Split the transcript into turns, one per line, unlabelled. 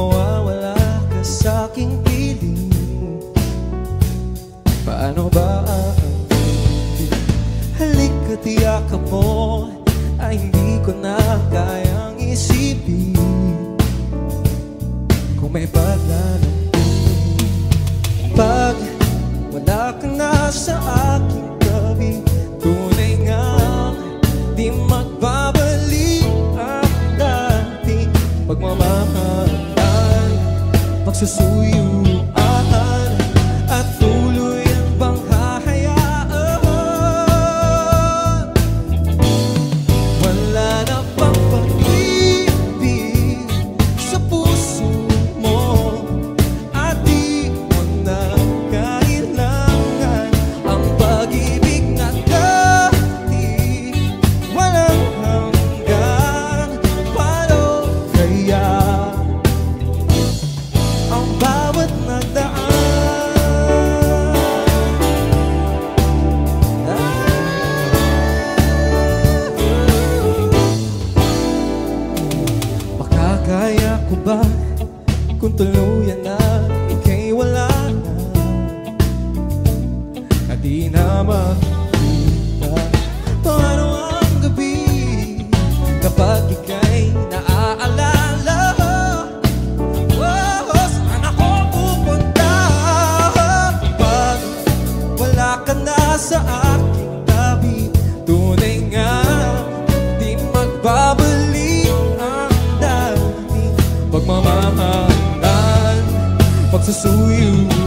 mawawala ka sa'king piling, paano ba aamin? Halika't iyakap mo, ay hindi ko na kayang isipin kung may paglalang. Pag wala ka na sa aking tabi, tunay nga di magbabalik ang dating pagmamahalan, pagsusuyuan at tuluyan bang hahayaan. Wala na bang pag-ibig sa puso mo at di mo na kailangan ang pag-ibig na dati walang hanggan. Paano kaya ang bawat nagdaan? Makakaya ko ba kung tuluyan na ika'y wala na at di na makita? Paano ang gabi kapag ika'y naaalala? Oh, saan ako pupunta pag wala ka na sa aking tabi? Tunay nga di magbabalik ang dating pagmamahalan, pagsusuyuan